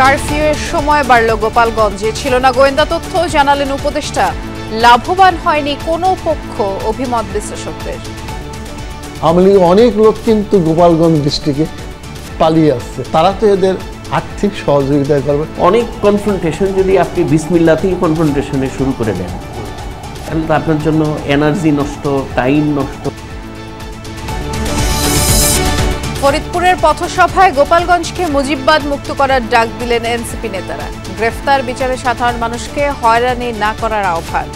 কারফিউয়ের সময় বাড়ল গোপালগঞ্জে, ছিল না গোয়েন্দা তথ্য, জানালেন উপদেষ্টা। লাভবান হয়নি কোনো পক্ষ, অভিমত বিশ্লেষকদের। আওয়ামী লীগের অনেক লোক কিন্তু গোপালগঞ্জ ডিস্ট্রিক্টে পালিয়ে আসছে, তারা তো এদের আর্থিক সহযোগিতা করবে। অনেক কনফ্রন্টেশন যদি আপনি বিসমিল্লাতেই কনফ্রন্টেশনে শুরু করে দেন, তাহলে তো আপনার জন্য এনার্জি নষ্ট, টাইম নষ্ট। ফরিদপুরের পথসভায় গোপালগঞ্জকে মুজিববাদ মুক্ত করার ডাক দিলেন এনসিপি নেতারা। গ্রেফতার, বিচারে সাধারণ মানুষকে হয়রানি না করার আহ্বান।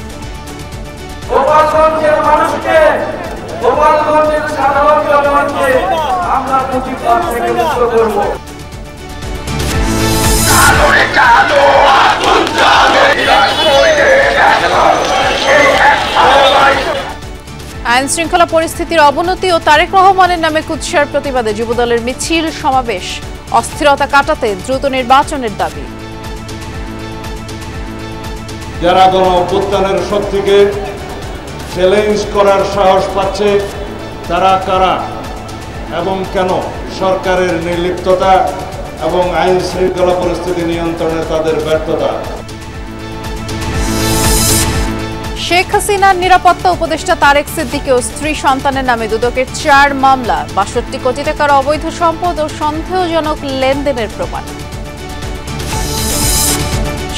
গোপালগঞ্জের মানুষকে, গোপালগঞ্জের সাধারণ জনগণকে আমরা মুজিববাদ থেকে মুক্ত করব। আইন শৃঙ্খলা পরিস্থিতির অবনতি ও তারেক রহমানের নামে কুৎসার প্রতিবাদে যুবদলের মিছিল সমাবেশ। অস্থিরতা কাটাতে দ্রুত নির্বাচনের দাবি। যারা গণ অভ্যুত্থানের শক্তিকে চ্যালেঞ্জ করার সাহস পাচ্ছে, তারা কারা এবং কেন? সরকারের নির্লিপ্ততা এবং আইন শৃঙ্খলা পরিস্থিতি নিয়ন্ত্রণে তাদের ব্যর্থতা। শেখ হাসিনার নিরাপত্তা উপদেষ্টা তারেক সিদ্দিকী ও স্ত্রী সন্তানের নামে দুদকের 4 মামলা, 62 কোটি টাকার অবৈধ সম্পদ ও সন্দেহজনক লেনদেনের প্রমাণ।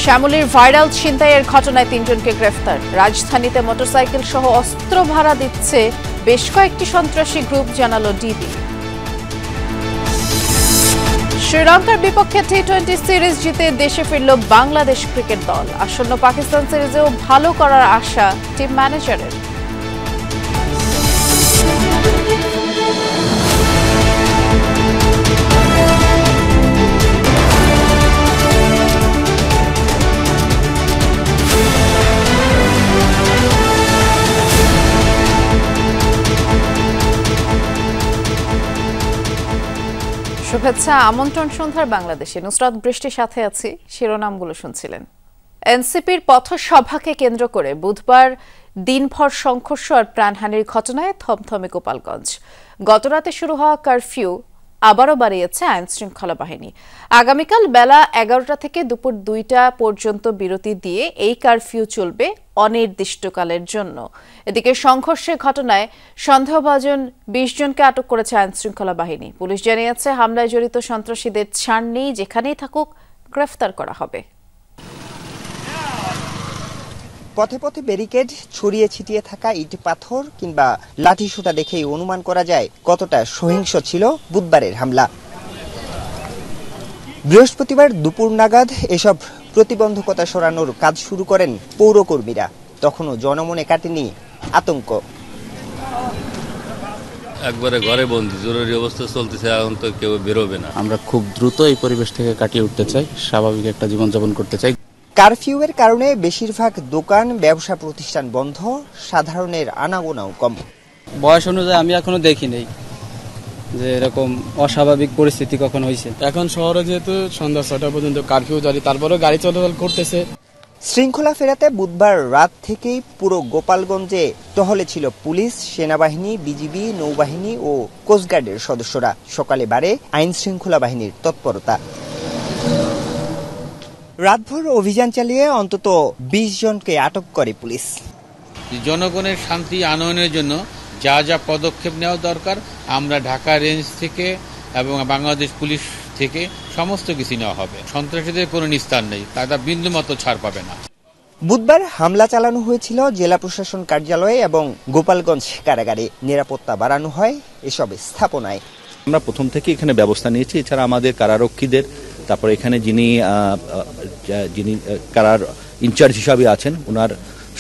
শ্যামলীর ভাইরাল ছিনতাইয়ের ঘটনায় 3 জনকে গ্রেফতার। রাজধানীতে মোটরসাইকেল সহ অস্ত্র ভাড়া দিচ্ছে বেশ কয়েকটি সন্ত্রাসী গ্রুপ, জানালো ডিবি। শ্রীলঙ্কার বিপক্ষে টি-20 সিরিজ জিতে দেশে ফিরল বাংলাদেশ ক্রিকেট দল। আসন্ন পাকিস্তান সিরিজেও ভালো করার আশা টিম ম্যানেজারের। শুভেচ্ছা, আমন্ত্রণ সন্ধ্যার বাংলাদেশে। নুসরাত বৃষ্টির সাথে আছি। শিরোনামগুলো শুনছিলেন। এনসিপির পথসভাকে কেন্দ্র করে বুধবার দিনভর সংঘর্ষ আর প্রাণহানির ঘটনায় থমথমে গোপালগঞ্জ। গতরাতে শুরু হওয়া কারফিউ আবারও বাড়িয়েছে আইন শৃঙ্খলা বাহিনী। আগামীকাল বেলা 11টা থেকে দুপুর 2টা পর্যন্ত বিরতি দিয়ে এই কারফিউ চলবে অনির্দিষ্টকালের জন্য। এদিকে সংঘর্ষের ঘটনায় সন্দেহভাজন 20 জনকে আটক করেছে আইন শৃঙ্খলা বাহিনী। পুলিশ জানিয়েছে, হামলায় জড়িত সন্ত্রাসীদের ছাড় নেই, যেখানেই থাকুক গ্রেফতার করা হবে। পথে পথে ব্যারিকেড, ছড়িয়ে ছিটিয়ে থাকা ইট পাথর কিংবা লাঠিসোঁটা দেখেই অনুমান করা যায় কতটা সহিংস ছিল বুধবারের হামলা। বৃহস্পতিবার দুপুর নাগাদ এসব প্রতিবন্ধকতা সরানোর কাজ শুরু করেন পৌরকর্মীরা। তখনও জনমনে কাটেনি আতঙ্ক। একবারে ঘরে বন্দি, জরুরি অবস্থা চলতেছে, এখন তো কেউ বেরোবে না। আমরা খুব দ্রুত এই পরিবেশ থেকে কাটিয়ে উঠতে চাই, স্বাভাবিক একটা জীবনযাপন করতে চাই। কারফিউয়ের কারণে বেশিরভাগ দোকান, ব্যবসা প্রতিষ্ঠান বন্ধ, সাধারণের আনাগোনাও কম। বয়স অনুযায়ী আমি এখনো দেখি নেই যে এরকম অস্বাভাবিক পরিস্থিতি কখন হয়েছে। এখন শহরে যেহেতু সন্ধ্যা 6টা পর্যন্ত কারফিউ জারি, তারপরেও গাড়ি চলাচল করতেছে। শৃঙ্খলা ফেরাতে বুধবার রাত থেকেই পুরো গোপালগঞ্জে টহলে ছিল পুলিশ, সেনাবাহিনী, বিজিবি, নৌবাহিনী ও কোস্টগার্ডের সদস্যরা। সকালে বাড়ে আইন শৃঙ্খলা বাহিনীর তৎপরতা। রাতভর অভিযান চালিয়ে অন্তত 20 জনকে আটক করে পুলিশ। জনগণের শান্তি আনয়নের জন্য যা যা পদক্ষেপ নেওয়া দরকার আমরা ঢাকা রেঞ্জ থেকে এবং বাংলাদেশ পুলিশ থেকে সমস্ত কিছু নেওয়া হবে। সন্ত্রাসীদের কোনো নিস্তার নেই, তারা বিন্দুমাত্র ছাড় পাবে না। বুধবার হামলা চালানো হয়েছিল জেলা প্রশাসন কার্যালয়ে এবং গোপালগঞ্জ কারাগারে। নিরাপত্তা বাড়ানো হয় এসব স্থাপনায়। আমরা প্রথম থেকে এখানে ব্যবস্থা নিয়েছি। এছাড়া আমাদের কারারক্ষীদের, তারপর এখানে যিনি কারার ইনচার্জ হিসাবে আছেন, ওনার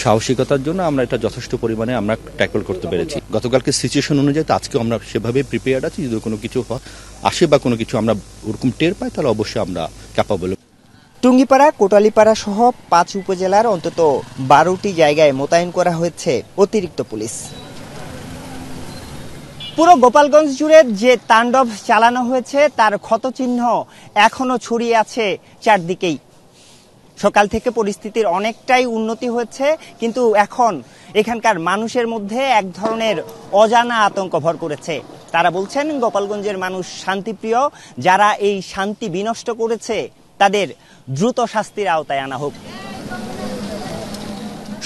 সাহসিকতার জন্য আমরা এটা যথেষ্ট পরিমাণে আমরা ট্যাকল করতে পেরেছি। গতকালকে সিচুয়েশন অনুযায়ী আজকে আমরা সেভাবে প্রিপেয়ার্ড আছি। যদি কোনো কিছু আসে বা কোনো কিছু আমরা ওরকম টের পাই, তাহলে অবশ্যই আমরা ক্যাপাবল। টুঙ্গিপাড়া, কোটালীপাড়া সহ 5 উপজেলার অন্তত 12টি জায়গায় মোতায়েন করা হয়েছে অতিরিক্ত পুলিশ। পুরো গোপালগঞ্জ জুড়ে যে তাণ্ডব চালানো হয়েছে তার ক্ষতচিহ্ন এখনো ছড়িয়ে আছে চারদিকেই। সকাল থেকে পরিস্থিতির অনেকটাই উন্নতি হয়েছে, কিন্তু এখন এখানকার মানুষের মধ্যে এক ধরনের অজানা আতঙ্ক ভর করেছে। তারা বলছেন গোপালগঞ্জের মানুষ শান্তিপ্রিয়, যারা এই শান্তি বিনষ্ট করেছে তাদের দ্রুত শাস্তির আওতায় আনা হোক।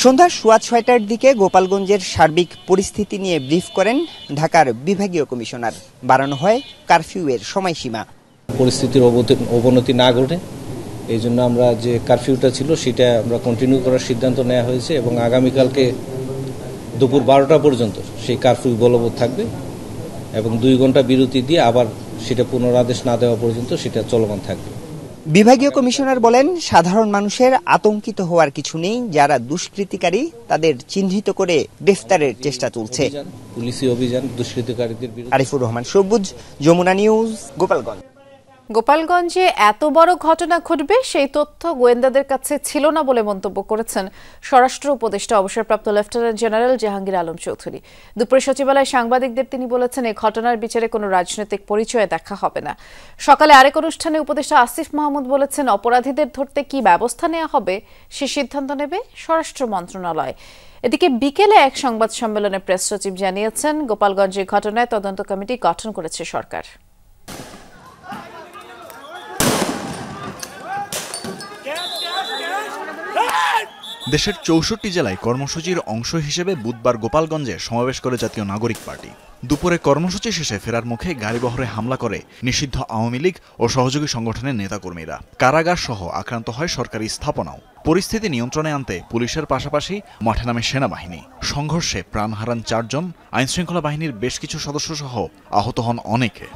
সন্ধ্যা 6:15টার দিকে গোপালগঞ্জের সার্বিক পরিস্থিতি নিয়ে ব্রিফ করেন ঢাকার বিভাগীয় কমিশনার। বাড়ানো হয় কারফিউয়ের সময়সীমা। পরিস্থিতির অবনতি না ঘটে এই জন্য আমরা যে কারফিউটা ছিল সেটা আমরা কন্টিনিউ করার সিদ্ধান্ত নেওয়া হয়েছে এবং আগামীকালকে দুপুর 12টা পর্যন্ত সেই কারফিউ বলবৎ থাকবে এবং 2 ঘন্টা বিরতি দিয়ে আবার সেটা পুনরাদেশ না দেওয়া পর্যন্ত সেটা চলমান থাকবে। বিভাগীয় কমিশনার বলেন, সাধারণ মানুষের আতঙ্কিত হওয়ার কিছু নেই। যারা দুষ্কৃতিকারী তাদের চিহ্নিত করে গ্রেফতারের চেষ্টা চলছে। পুলিশি অভিযান দুষ্কৃতিকারীদের বিরুদ্ধে। আরিফুর রহমান সবুজ, যমুনা নিউজ, গোপালগঞ্জ। গোপালগঞ্জে এত বড় ঘটনা ঘটবে সেই তথ্য গোয়েন্দাদের কাছে ছিল না বলে মন্তব্য করেছেন স্বরাষ্ট্র উপদেষ্টা অবসরপ্রাপ্ত লেফটেন্যান্ট জেনারেল জাহাঙ্গীর আলম চৌধুরী। দুপুরে সচিবালয়ে সাংবাদিকদের তিনি বলেছেন, এই ঘটনার বিচারে কোনো রাজনৈতিক পরিচয় দেখা হবে না। সকালে আরেক অনুষ্ঠানে উপদেষ্টা আসিফ মাহমুদ বলেছেন, অপরাধীদের ধরতে কি ব্যবস্থা নেওয়া হবে সে সিদ্ধান্ত নেবে স্বরাষ্ট্র মন্ত্রণালয়। এদিকে বিকেলে এক সংবাদ সম্মেলনে প্রেস সচিব জানিয়েছেন, গোপালগঞ্জের ঘটনায় তদন্ত কমিটি গঠন করেছে সরকার। দেশের 64 জেলায় কর্মসূচির অংশ হিসেবে বুধবার গোপালগঞ্জে সমাবেশ করে জাতীয় নাগরিক পার্টি। দুপুরে কর্মসূচি শেষে ফেরার মুখে গাড়িবহরে হামলা করে নিষিদ্ধ আওয়ামী লীগ ও সহযোগী সংগঠনের নেতাকর্মীরা। কারাগার সহ আক্রান্ত হয় সরকারি স্থাপনাও। পরিস্থিতি নিয়ন্ত্রণে আনতে পুলিশের পাশাপাশি মাঠে নামে সেনাবাহিনী। সংঘর্ষে প্রাণ হারান 4 জন, আইনশৃঙ্খলা বাহিনীর বেশ কিছু সদস্য সহ আহত হন অনেকে।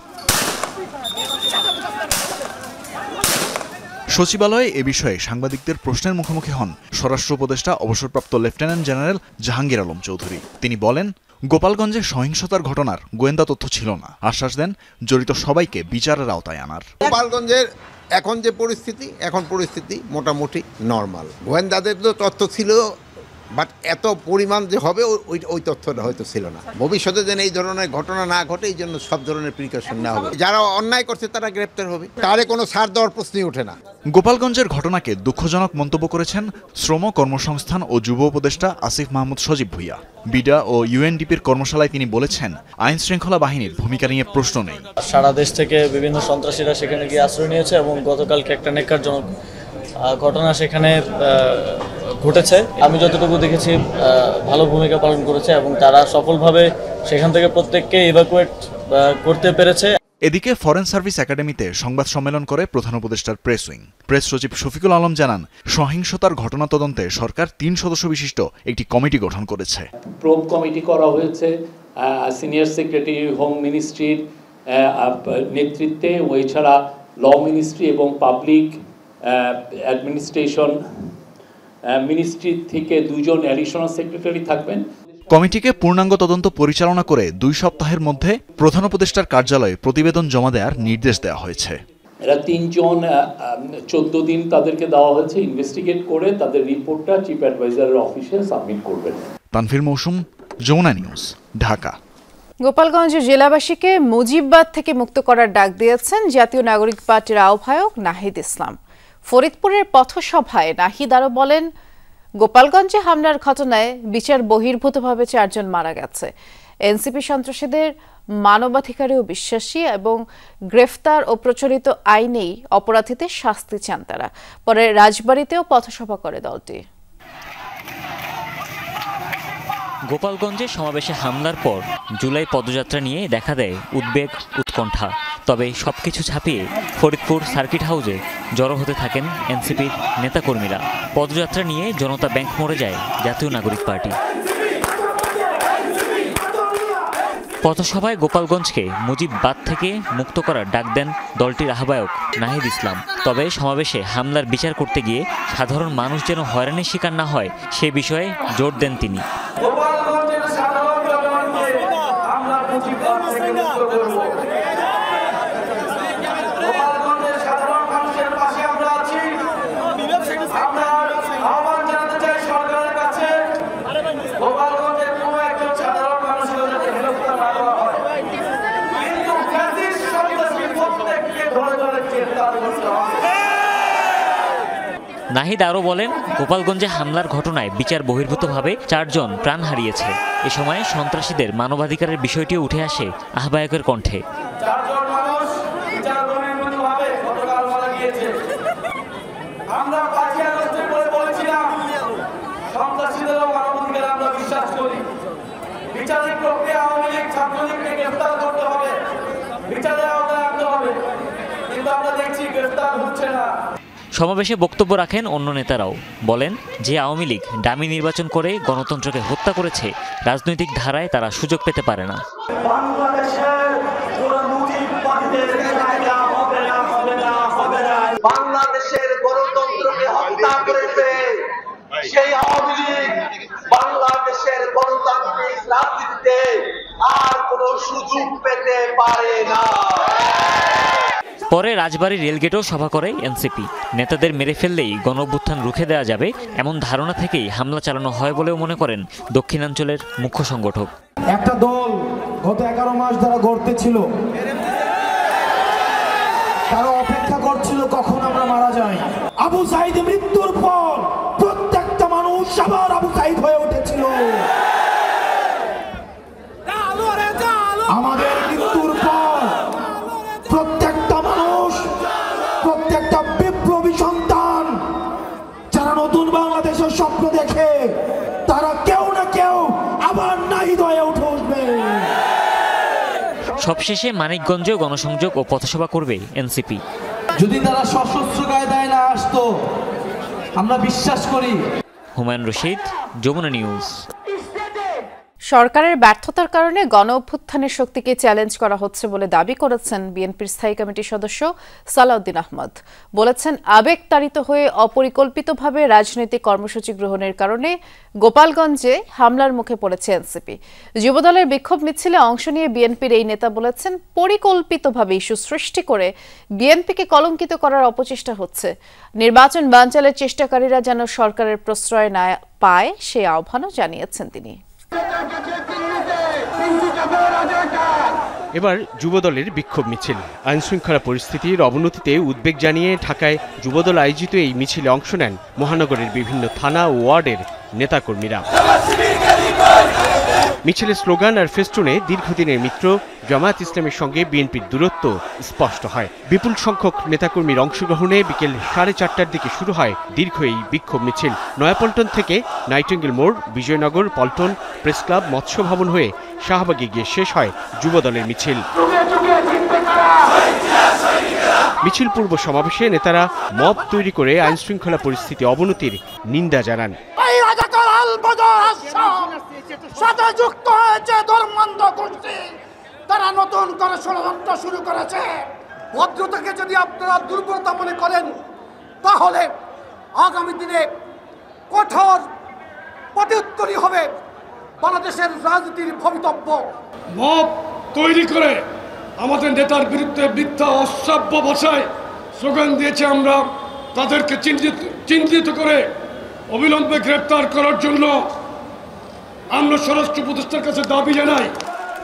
সচিবালয়ে এ বিষয়ে সাংবাদিকদের প্রশ্নের মুখোমুখি হন স্বরাষ্ট্র উপদেষ্টা অবসরপ্রাপ্ত লেফটেন্যান্ট জেনারেল জাহাঙ্গীর আলম চৌধুরী। তিনি বলেন, গোপালগঞ্জে সহিংসতার ঘটনার গোয়েন্দা তথ্য ছিল না। আশ্বাস দেন জড়িত সবাইকে বিচারের আওতায় আনার। গোপালগঞ্জের এখন যে পরিস্থিতি মোটামুটি নরমাল। গোয়েন্দাদের তো তথ্য ছিল, বাট এত পরিমাণ যে হবে ওই তথ্যটা হয়তো ছিল না। ভবিষ্যতে যেন এই ধরনের ঘটনা না ঘটে এই জন্য সব ধরনের প্রিকশন নেওয়া হবে। যারা অন্যায় করছে তারা গ্রেপ্তার হবে, তারে কোনো ছাড় দেওয়ার প্রশ্নই ওঠে না। গোপালগঞ্জের ঘটনাকে দুঃখজনক মন্তব্য করেছেন শ্রম, কর্মসংস্থান ও যুব উপদেষ্টা আসিফ মাহমুদ সজীব ভুইয়া। বিডা ও ইউএনডিপির কর্মশালায় তিনি বলেছেন, আইন শৃঙ্খলা বাহিনীর ভূমিকা নিয়ে প্রশ্ন নেই। সারা দেশ থেকে বিভিন্ন সন্ত্রাসীরা সেখানে গিয়ে আশ্রয় নিয়েছে এবং গতকালকে একটা নেকারজনক ঘটনা সেখানে ঘটেছে। আমি যতটুকু দেখেছি ভালো ভূমিকা পালন করেছে এবং তারা সফলভাবে সেখান থেকে প্রত্যেককে ইভাকুয়েট করতে পেরেছে। এদিকে ফরেন সার্ভিস একাডেমিতে সংবাদ সম্মেলন করে প্রধান উপদেষ্টার প্রেস উইং। প্রেস সচিব শফিকুল আলম জানান, সহিংসতার ঘটনা তদন্তে সরকার 3 সদস্য বিশিষ্ট একটি কমিটি গঠন করেছে। প্রোব কমিটি করা হয়েছে সিনিয়র সেক্রেটারি হোম মিনিস্ট্রির নেতৃত্বে, এছাড়া ল মিনিস্ট্রি এবং পাবলিক অ্যাডমিনিস্ট্রেশন মিনিস্ট্রি থেকে 2 জন অ্যাডিশনাল সেক্রেটারি থাকবেন। কমিটিকে পূর্ণাঙ্গ তদন্ত পরিচালনা করে 2 সপ্তাহের মধ্যে প্রধান উপদেষ্টার কার্যালয়ে প্রতিবেদন জমা দেওয়ার নির্দেশ দেওয়া হয়েছে। এরা 3 জন 14 দিন তাদেরকে দেওয়া হয়েছে ইনভেস্টিগেট করে তাদের রিপোর্টটা চিফ অ্যাডভাইজারের অফিসে সাবমিট করবেন। তানভীর মৌসুম, যমুনা নিউজ, ঢাকা। গোপালগঞ্জের জেলাবাসীকে মুজিববাদ থেকে মুক্ত করার ডাক দিয়েছেন জাতীয় নাগরিক পার্টির আহ্বায়ক নাহিদ ইসলাম। ফরিদপুরের পথসভায় নাহিদ আরও বলেন, গোপালগঞ্জে হামলার ঘটনায় বিচার বহির্ভূতভাবে 4 জন মারা গেছে। এনসিপি সন্ত্রাসীদের মানবাধিকারেও বিশ্বাসী এবং গ্রেফতার ও প্রচলিত আইনেই অপরাধীদের শাস্তি চান তারা। পরে রাজবাড়ীতেও পথসভা করে দলটি। গোপালগঞ্জে সমাবেশে হামলার পর জুলাই পদযাত্রা নিয়ে দেখা দেয় উদ্বেগ, উৎকণ্ঠা। তবে সবকিছু ছাপিয়ে ফরিদপুর সার্কিট হাউসে জড়ো হতে থাকেন এনসিপির নেতাকর্মীরা। পদযাত্রা নিয়ে জনতা ব্যাংক মোড়ে যায় জাতীয় নাগরিক পার্টি। পথসভায় গোপালগঞ্জকে মুজিববাদ থেকে মুক্ত করার ডাক দেন দলটির আহ্বায়ক নাহিদ ইসলাম। তবে সমাবেশে হামলার বিচার করতে গিয়ে সাধারণ মানুষ যেন হয়রানির শিকার না হয় সে বিষয়ে জোর দেন তিনি। নাহিদ আরও বলেন, গোপালগঞ্জে হামলার ঘটনায় বিচার বহির্ভূতভাবে 4 জন প্রাণ হারিয়েছে। এ সময় সন্ত্রাসীদের মানবাধিকারের বিষয়টিও উঠে আসে আহ্বায়কের কণ্ঠে। আমরা 5ই আগস্টের পরে বলেছিলাম সন্ত্রাসীদের মানবাধিকারে আমরা বিশ্বাস করি। বিচারিক প্রক্রিয়া আওয়ামী লীগ ছাত্রলীগকে গ্রেফতার করতে হবে, বিচারের আওতায় আনতে হবে, কিন্তু আমরা দেখছি গ্রেফতার হচ্ছে না। সমাবেশে বক্তব্য রাখেন অন্য নেতারাও। বলেন, যে আওয়ামী লীগ ডামি নির্বাচন করে গণতন্ত্রকে হত্যা করেছে, রাজনৈতিক ধারায় তারা সুযোগ পেতে পারে না। বাংলাদেশের গণতন্ত্রকে হত্যা করেছে সেই আওয়ামী লীগ বাংলাদেশের গণতান্ত্রিক রাজনীতিতে আর কোনো সুযোগ পেতে পারে না। পরে রাজবাড়ী রেলগেটেও সভা করে এনসিপি। নেতাদের মেরে ফেললেই গণঅভ্যুত্থান রুখে দেওয়া যাবে এমন ধারণা থেকেই হামলা চালানো হয় বলেও মনে করেন দক্ষিণাঞ্চলের মুখ্য সংগঠক। একটা দল গত 11 মাস ধরে গড়তে ছিল, তারা অপেক্ষা করছিল কখন আমরা মারা যাই। আবু সাঈদ মৃত্যুর পর প্রত্যেকটা মানুষ আবার আবু সাঈদ হয়ে উঠেছিল। আমাদের মৃত্যুর পর প্রত্যেকটা মানুষ, প্রত্যেকটা বিপ্লবী সন্তান যারা নতুন বাংলাদেশের স্বপ্ন দেখে, তারা কেউ না কেউ আবার নাহিদ হয়ে উঠে উঠবে। সবশেষে মানিকগঞ্জেও গণসংযোগ ও পথসভা করবে এনসিপি। যদি তারা সশস্ত্র কায়দায় না আসতো, আমরা বিশ্বাস করি। হুমায়ুন রশিদ, যমুনা নিউজ। সরকারের ব্যর্থতার কারণে গণঅভ্যুত্থানের শক্তিকে চ্যালেঞ্জ করা হচ্ছে বলে দাবি করেছেন বিএনপির স্থায়ী কমিটির সদস্য সালাউদ্দিন আহমদ। বলেছেন, আবেগতাড়িত হয়ে অপরিকল্পিতভাবে রাজনৈতিক কর্মসূচি গ্রহণের কারণে গোপালগঞ্জে হামলার মুখে পড়েছে এনসিপি। যুবদলের বিক্ষোভ মিছিলে অংশ নিয়ে বিএনপির এই নেতা বলেছেন, পরিকল্পিতভাবে ইস্যু সৃষ্টি করে বিএনপিকে কলঙ্কিত করার অপচেষ্টা হচ্ছে। নির্বাচন বানচালের চেষ্টাকারীরা যেন সরকারের প্রশ্রয় না পায় সে আহ্বানও জানিয়েছেন তিনি। এবার যুবদলের বিক্ষোভ মিছিল। আইনশৃঙ্খলা পরিস্থিতির অবনতিতে উদ্বেগ জানিয়ে ঢাকায় যুবদল আয়োজিত এই মিছিলে অংশ নেন মহানগরের বিভিন্ন থানা ও ওয়ার্ডের নেতাকর্মীরা। মিছিলের স্লোগান আর ফেস্টুনে দীর্ঘদিনের মিত্র জামায়াত ইসলামের সঙ্গে বিএনপির দূরত্ব স্পষ্ট হয়। বিপুল সংখ্যক নেতাকর্মীর অংশগ্রহণে বিকেল 4:30টার দিকে শুরু হয় দীর্ঘ এই বিক্ষোভ মিছিল। নয়াপল্টন থেকে নাইটিঙ্গেল মোড়, বিজয়নগর, পল্টন, প্রেস ক্লাব, মৎস্য ভবন হয়ে শাহবাগে গিয়ে শেষ হয় যুবদলের মিছিল। মিছিল পূর্ব সমাবেশে নেতারা মব তৈরি করে আইনশৃঙ্খলা পরিস্থিতি অবনতির নিন্দা জানান। সাথে যুক্ত হয়েছে ধর্মান্ধ গোষ্ঠী, তারা নতুন করে ষড়যন্ত্র শুরু করেছে। ভদ্রতাকে যদি আপনারা দুর্বলতা মনে করেন, তাহলে আগামী দিনে কঠোর প্রত্যুত্তরী হবে বাংলাদেশের রাজনীতির ভবিতব্য। মব তৈরি করে আমাদের নেতার বিরুদ্ধে মিথ্যা অশ্রাব্য ভাষায় স্লোগান দিয়েছে। আমরা তাদেরকে চিহ্নিত করে অবিলম্বে গ্রেপ্তার করার জন্য আমরা স্বরাষ্ট্র উপদেষ্টার কাছে দাবি জানাই।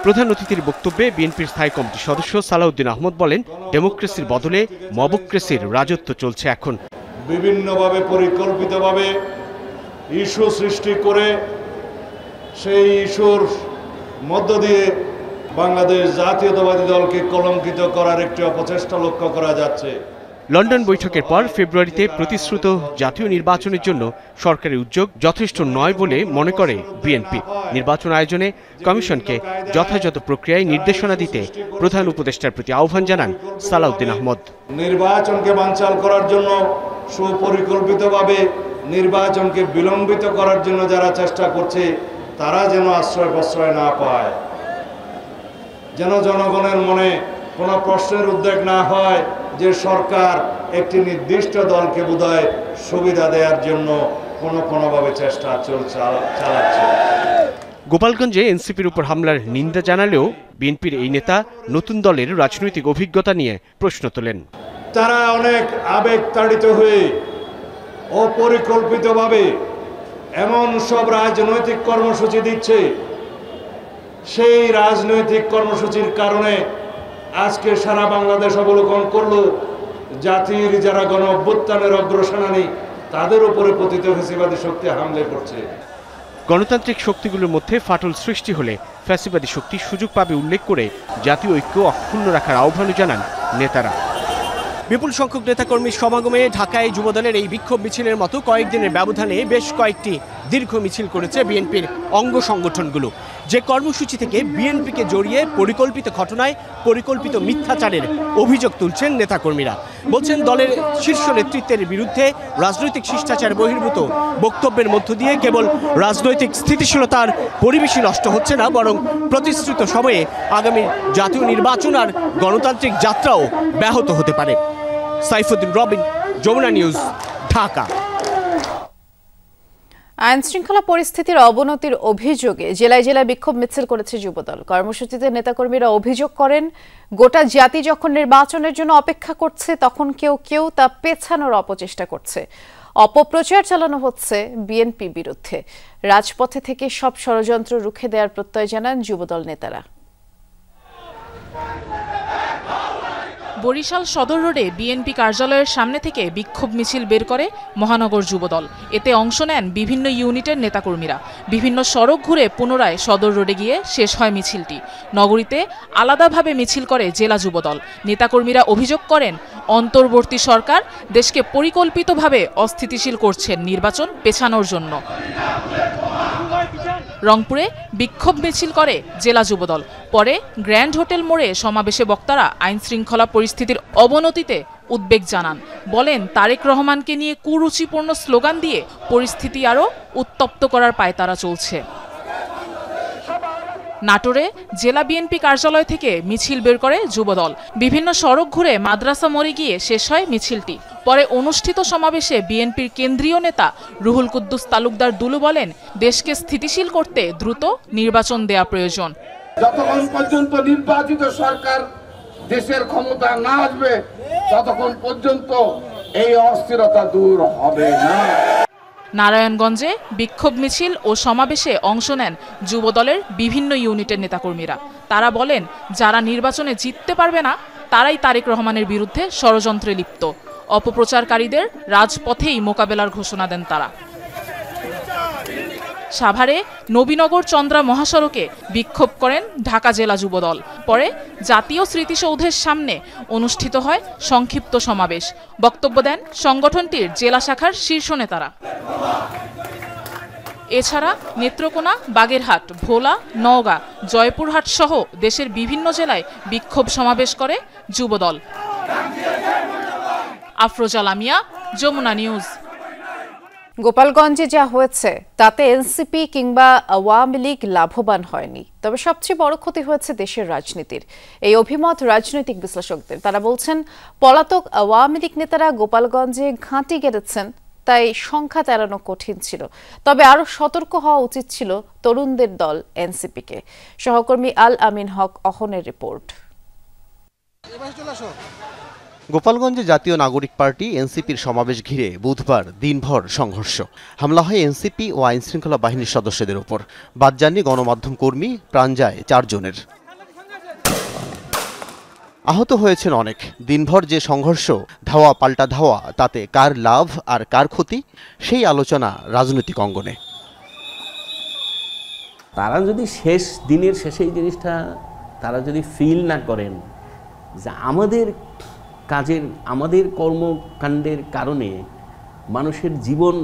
প্রধান অতিথির বক্তব্যে বিএনপির স্থায়ী কমিটির সদস্য সালাউদ্দিন আহমদ বলেন, ডেমোক্রেসির বদলে মবক্রেসির রাজত্ব চলছে এখন। বিভিন্নভাবে পরিকল্পিতভাবে ইস্যু সৃষ্টি করে সেই ইস্যুর মধ্য দিয়ে বাংলাদেশ জাতীয়তাবাদী দলকে কলঙ্কিত করার একটি অপচেষ্টা লক্ষ্য করা যাচ্ছে। লন্ডন বৈঠকের পর ফেব্রুয়ারিতে প্রতিশ্রুত জাতীয় নির্বাচনের জন্য সরকারের উদ্যোগ যথেষ্ট নয় বলে মনে করে বিএনপি। নির্বাচন আয়োজনে কমিশনকে যথাযথ প্রক্রিয়ায় নির্দেশনা দিতে প্রধান উপদেষ্টার প্রতি আহ্বান জানান সালাউদ্দিন আহমদ। নির্বাচনকে বানচাল করার জন্য, সুপরিকল্পিতভাবে নির্বাচনকে বিলম্বিত করার জন্য যারা চেষ্টা করছে, তারা যেন আশ্রয় প্রশ্রয় না পায়, যেন জনগণের মনে কোনো প্রশ্নের উদ্বেগ না হয় যে সরকার একটি নির্দিষ্ট দলকে বোধহয় সুবিধা দেওয়ার জন্য কোনোভাবে চেষ্টা চালাচ্ছে। গোপালগঞ্জে এনসিপির উপর হামলার নিন্দা জানালেও বিএনপির এই নেতা নতুন দলের রাজনৈতিক অভিজ্ঞতা নিয়ে প্রশ্ন তোলেন। তারা অনেক আবেগতাড়িত হয়ে অপরিকল্পিতভাবে এমন সব রাজনৈতিক কর্মসূচি দিচ্ছে, সেই রাজনৈতিক কর্মসূচির কারণে আজকে সারা বাংলাদেশ অবলোকন করল জাতির যারা গণ অভ্যুত্থানের অগ্রসেনানী, তাদের উপরে পতিত ফ্যাসিবাদী শক্তি হামলে করছে। গণতান্ত্রিক শক্তিগুলোর মধ্যে ফাটল সৃষ্টি হলে ফ্যাসিবাদী শক্তি সুযোগ পাবে উল্লেখ করে জাতীয় ঐক্য অক্ষুণ্ণ রাখার আহ্বান জানান নেতারা। বিপুল সংখ্যক নেতাকর্মীর সমাগমে ঢাকায় যুবদলের এই বিক্ষোভ মিছিলের মতো কয়েকদিনের ব্যবধানে বেশ কয়েকটি দীর্ঘ মিছিল করেছে বিএনপির অঙ্গ সংগঠনগুলো, যে কর্মসূচি থেকে বিএনপিকে জড়িয়ে পরিকল্পিত ঘটনায় পরিকল্পিত মিথ্যাচারের অভিযোগ তুলছেন নেতাকর্মীরা। বলছেন দলের শীর্ষ নেতৃত্বের বিরুদ্ধে রাজনৈতিক শিষ্টাচার বহির্ভূত বক্তব্যের মধ্য দিয়ে কেবল রাজনৈতিক স্থিতিশীলতার পরিবেশই নষ্ট হচ্ছে না, বরং প্রতিশ্রুত সময়ে আগামী জাতীয় নির্বাচন আর গণতান্ত্রিক যাত্রাও ব্যাহত হতে পারে। সাইফুদ্দিন রবিন, যমুনা নিউজ, ঢাকা। আইন শৃঙ্খলা পরিস্থিতির অবনতির অভিযোগে জেলায় জেলায় বিক্ষোভ মিছিল করেছে যুবদল। কর্মসূচিতে নেতাকর্মীরা অভিযোগ করেন, গোটা জাতি যখন নির্বাচনের জন্য অপেক্ষা করছে তখন কেউ কেউ তা পেছানোর অপচেষ্টা করছে। অপপ্রচার চালানো হচ্ছে বিএনপি বিরুদ্ধে। রাজপথে থেকে সব ষড়যন্ত্র রুখে দেওয়ার প্রত্যয় জানান যুবদল নেতারা। বরিশাল সদর রোডে বিএনপি কার্যালয়ের সামনে থেকে বিক্ষোভ মিছিল বের করে মহানগর যুবদল। এতে অংশ নেন বিভিন্ন ইউনিটের নেতাকর্মীরা। বিভিন্ন সড়ক ঘুরে পুনরায় সদর রোডে গিয়ে শেষ হয় মিছিলটি। নগরীতে আলাদাভাবে মিছিল করে জেলা যুবদল। নেতাকর্মীরা অভিযোগ করেন, অন্তর্বর্তী সরকার দেশকে পরিকল্পিতভাবে অস্থিতিশীল করছেন নির্বাচন পেছানোর জন্য। রংপুরে বিক্ষোভ মিছিল করে জেলা যুবদল। পরে গ্র্যান্ড হোটেল মোড়ে সমাবেশে বক্তারা আইন শৃঙ্খলা পরিস্থিতির অবনতিতে উদ্বেগ জানান। বলেন, তারেক রহমানকে নিয়ে কুরুচিপূর্ণ স্লোগান দিয়ে পরিস্থিতি আরও উত্তপ্ত করার পায়তারা চলছে। নাটোরে জেলা বিএনপি কার্যালয় থেকে মিছিল বের করে যুবদল। বিভিন্ন সড়ক ঘুরে মাদ্রাসা মোড়ে গিয়ে শেষ হয় মিছিলটি। পরে অনুষ্ঠিত সমাবেশে বিএনপির কেন্দ্রীয় নেতা রুহুল কুদ্দুস তালুকদার দুলু বলেন, দেশকে স্থিতিশীল করতে দ্রুত নির্বাচন দেয়া প্রয়োজন। যতক্ষণ পর্যন্ত নির্বাচিত সরকার দেশের ক্ষমতা না আসবে ততক্ষণ পর্যন্ত এই অস্থিরতা দূর হবে না। নারায়ণগঞ্জে বিক্ষোভ মিছিল ও সমাবেশে অংশ নেন যুবদলের বিভিন্ন ইউনিটের নেতাকর্মীরা। তারা বলেন, যারা নির্বাচনে জিততে পারবে না তারাই তারেক রহমানের বিরুদ্ধে ষড়যন্ত্রে লিপ্ত। অপপ্রচারকারীদের রাজপথেই মোকাবেলার ঘোষণা দেন তারা। সাভারে নবীনগর চন্দ্রা মহাসড়কে বিক্ষোভ করেন ঢাকা জেলা যুবদল। পরে জাতীয় স্মৃতিসৌধের সামনে অনুষ্ঠিত হয় সংক্ষিপ্ত সমাবেশ। বক্তব্য দেন সংগঠনটির জেলা শাখার শীর্ষ নেতারা। এছাড়া নেত্রকোনা, বাগেরহাট, ভোলা, নওগাঁ, জয়পুরহাট সহ দেশের বিভিন্ন জেলায় বিক্ষোভ সমাবেশ করে যুবদল। আফরোজা লামিয়া, যমুনা নিউজ। গোপালগঞ্জে যা হয়েছে তাতে এনসিপি কিংবা আওয়ামী লীগ লাভবান হয়নি, তবে সবচেয়ে বড় ক্ষতি হয়েছে দেশের রাজনীতির। এই অভিমত রাজনৈতিক বিশ্লেষকদের। তারা বলছেন, পলাতক আওয়ামী লীগ নেতারা গোপালগঞ্জে ঘাঁটি গেড়েছেন, তাই সংখ্যা এড়ানো কঠিন ছিল। তবে আরও সতর্ক হওয়া উচিত ছিল তরুণদের দল এনসিপিকে। সহকর্মী আল আমিন হক অহনের রিপোর্ট। গোপালগঞ্জে জাতীয় নাগরিক পার্টি এনসিপির সমাবেশ ঘিরে বুধবার দিনভর সংঘর্ষ। হামলা হয় এনসিপি ও আইনশৃঙ্খলা বাহিনীর সদস্যদের উপর। বাদ যাননি গণমাধ্যম কর্মী, প্রাণ যায় 4 জনের। আহত হয়েছেন অনেক। দিনভর যে সংঘর্ষ, ধাওয়া পাল্টা ধাওয়া, তাতে কার লাভ আর কার ক্ষতি সেই আলোচনা রাজনৈতিক অঙ্গনে। তারা যদি শেষ দিনের শেষে এই জিনিসটা তারা যদি ফিল না করেন যে আমাদের কাজের, আমাদের কর্মকাণ্ডের কারণে মানুষের জীবন